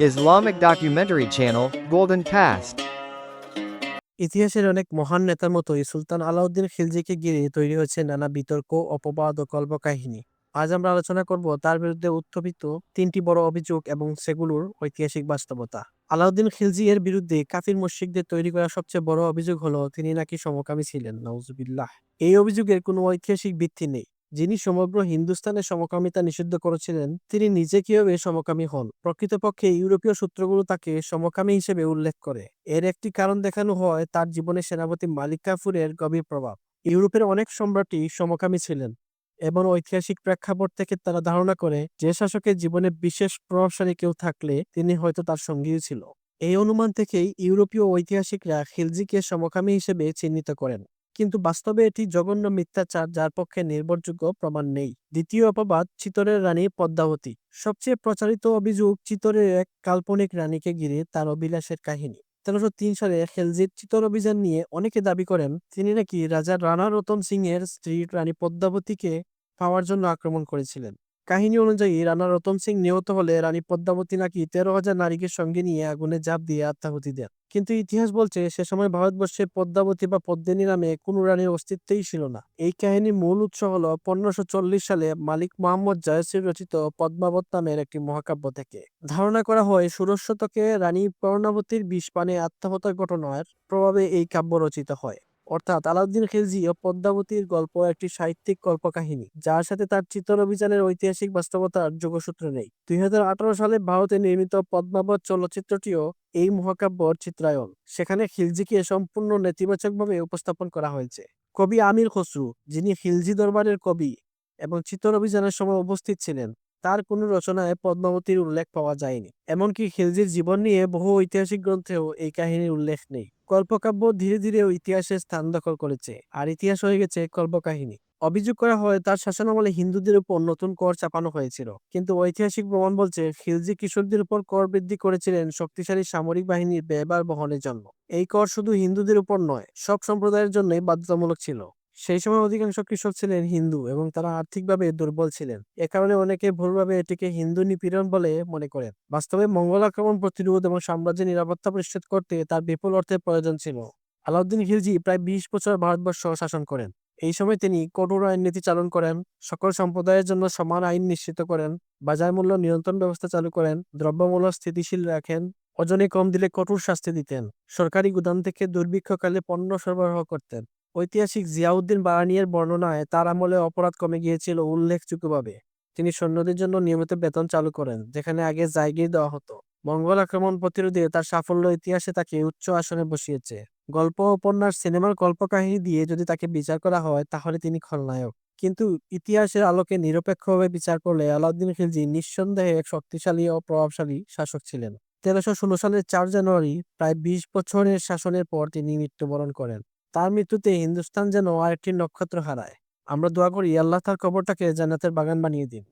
Islamic documentary channel, Golden Past. ইতিহাসের অনেক মহান নেতার মতোই সুলতান আলাউদ্দিন খিলজিকে ঘিরে তৈরি হয়েছে নানা বিতর্ক, অপবাদ ও কল্পকাহিনী। আজ আমরা আলোচনা করব তার বিরুদ্ধে উত্থাপিত তিনটি বড় অভিযোগ এবং সেগুলোর ঐতিহাসিক বাস্তবতা। আলাউদ্দিন খিলজি এর বিরুদ্ধে কাফির মুশরিকদের তৈরি করা সবচেয়ে বড় অভিযোগ হলো তিনি নাকি সমকামী ছিলেন, নাউজুবিল্লাহ। এই অভিযোগের কোনো ঐতিহাসিক ভিত্তি নেই। যিনি সমগ্র হিন্দুস্তানে সমকামিতা নিষিদ্ধ করেছিলেন, তিনি নিজে কিভাবে সমকামী হন? প্রকৃতপক্ষে ইউরোপীয় সূত্রগুলো তাকে সমকামী হিসেবে উল্লেখ করে। এর একটি কারণ দেখানো হয় তার জীবনে সেনাপতি মালিক কাফুরের গভীর প্রভাব। ইউরোপের অনেক সম্রাটই সমকামী ছিলেন এবং ঐতিহাসিক প্রেক্ষাপট থেকে তারা ধারণা করে যে শাসকের জীবনে বিশেষ প্রভাবশালী কেউ থাকলে তিনি হয়তো তার সঙ্গীও ছিল। এই অনুমান থেকেই ইউরোপীয় ঐতিহাসিকরা খিলজিকে সমকামী হিসেবে চিহ্নিত করেন। কিন্তু বাস্তবে এটি জঘন্য মিথ্যাচার, যার পক্ষে নির্ভরযোগ্য প্রমাণ নেই। দ্বিতীয় অপবাদ, চিতরের রানী পদ্মাবতী। সবচেয়ে প্রচারিত অভিযোগ চিতরের এক কাল্পনিক রানীকে ঘিরে তার অভিলাষের কাহিনী। 1303 সালে খেলজির চিতর অভিযান নিয়ে অনেকে দাবি করেন তিনি নাকি রাজা রানা রতন সিং এর স্ত্রী রানী পদ্মাবতীকে পাওয়ার জন্য আক্রমণ করেছিলেন। কাহিনী অনুযায়ী রানা রতন সিং নিহত হলে রানী পদ্মাবতী নাকি 13,000 নারীকে সঙ্গে নিয়ে আগুনে ঝাঁপ দিয়ে আত্মাহুতি দেন। কিন্তু ইতিহাস বলছে সে সময় ভারতবর্ষে পদ্মাবতী বা পদ্মিনী নামে কোনো রানীর অস্তিত্বই ছিল না। এই কাহিনীর মূল উৎস হল 1540 সালে মালিক মোহাম্মদ জায়সির রচিত পদ্মাবত নামের একটি মহাকাব্য থেকে। ধারণা করা হয় ষোড়শ শতকে রানী কর্ণাবতীর বিষ পানে আত্মহত্যার ঘটনার প্রভাবে এই কাব্য রচিত হয়। অর্থাৎ আলাউদ্দিন খিলজি ও পদ্মাবতীর গল্প একটি সাহিত্যিক কল্পকাহিনী, যার সাথে তার চিতর অভিযানের ঐতিহাসিক বাস্তবতার যোগসূত্র নেই। 2018 সালে ভারতে নির্মিত পদ্মাবত চলচ্চিত্রটিও এই মহাকাব্যর চিত্রায়ন। সেখানে খিলজিকে সম্পূর্ণ নেতিবাচকভাবে উপস্থাপন করা হয়েছে। কবি আমির খসরু, যিনি খিলজি দরবারের কবি এবং চিতর অভিযানের সময় উপস্থিত ছিলেন, তার কোনো রচনায় পদ্মাবতীর উল্লেখ পাওয়া যায়নি। এমনকি খিলজির জীবন নিয়ে বহু ঐতিহাসিক গ্রন্থেও এই কাহিনীর উল্লেখ নেই। কল্পকাব্য ধীরে ধীরে ইতিহাসের স্থান দখল করেছে, আর ইতিহাস হয়ে গেছে কল্পকাহিনী। অভিযোগ করা হয় তার শাসনামলে হিন্দুদের উপর নতুন কর চাপানো হয়েছিল, কিন্তু ঐতিহাসিক প্রমাণ বলছে খিলজি কিশোরদের উপর কর বৃদ্ধি করেছিলেন শক্তিশালী সামরিক বাহিনীর ব্যয়ভার বহনের জন্য। এই কর শুধু হিন্দুদের উপর নয়, সব সম্প্রদায়ের জন্যই বাধ্যতামূলক ছিল। সেই সময় অধিকাংশ কৃষক ছিলেন হিন্দু এবং তারা আর্থিকভাবে দুর্বল ছিলেন। এ কারণে অনেকে ভুলভাবে এটিকে হিন্দু নিপীড়ন বলে মনে করেন। বাস্তবে মঙ্গল আক্রমণ প্রতিরোধ এবং সাম্রাজ্যের নিরাপত্তা নিশ্চিত করতে তার বিপুল অর্থের প্রয়োজন ছিল। আলাউদ্দিন খিলজি প্রায় 20 বছর ভারতবর্ষ শাসন করেন। এই সময় তিনি কঠোর আইন নীতি চালন করেন, সকল সম্প্রদায়ের জন্য সমান আইন নিশ্চিত করেন, বাজার মূল্য নিয়ন্ত্রণ ব্যবস্থা চালু করেন, দ্রব্যমূল্য স্থিতিশীল রাখেন, ওজনে কম দিলে কঠোর শাস্তি দিতেন, সরকারি গুদাম থেকে দুর্ভিক্ষকালে পণ্য সরবরাহ করতেন। ঐতিহাসিক জিয়াউদ্দিন বারানিয়ের বর্ণনায় তার আমলে অপরাধ কমে গিয়েছিল উল্লেখযোগ্যভাবে। তিনি সৈন্যদের জন্য নিয়মিত বেতন চালু করেন, যেখানে আগে জায়গির দেওয়া হতো। মঙ্গল আক্রমণ প্রতিরোধে তার সাফল্য ইতিহাসে তাকে উচ্চ আসনে বসিয়েছে। গল্প, উপন্যাস, সিনেমার কল্পকাহিনী দিয়ে যদি তাকে বিচার করা হয় তাহলে তিনি খলনায়ক। কিন্তু ইতিহাসের আলোকে নিরপেক্ষভাবে বিচার করলে আলাউদ্দিন খিলজি নিঃসন্দেহে এক শক্তিশালী ও প্রভাবশালী শাসক ছিলেন। 1316 সালের 4 জানুয়ারি, প্রায় 20 বছরের শাসনের পর তিনি মৃত্যুবরণ করেন। তার মৃত্যুতে হিন্দুস্তান যেন আরেকটি নক্ষত্র হারায়। আমরা দোয়া করি আল্লাহ তার কবরটাকে জান্নাতের বাগান বানিয়ে দিন।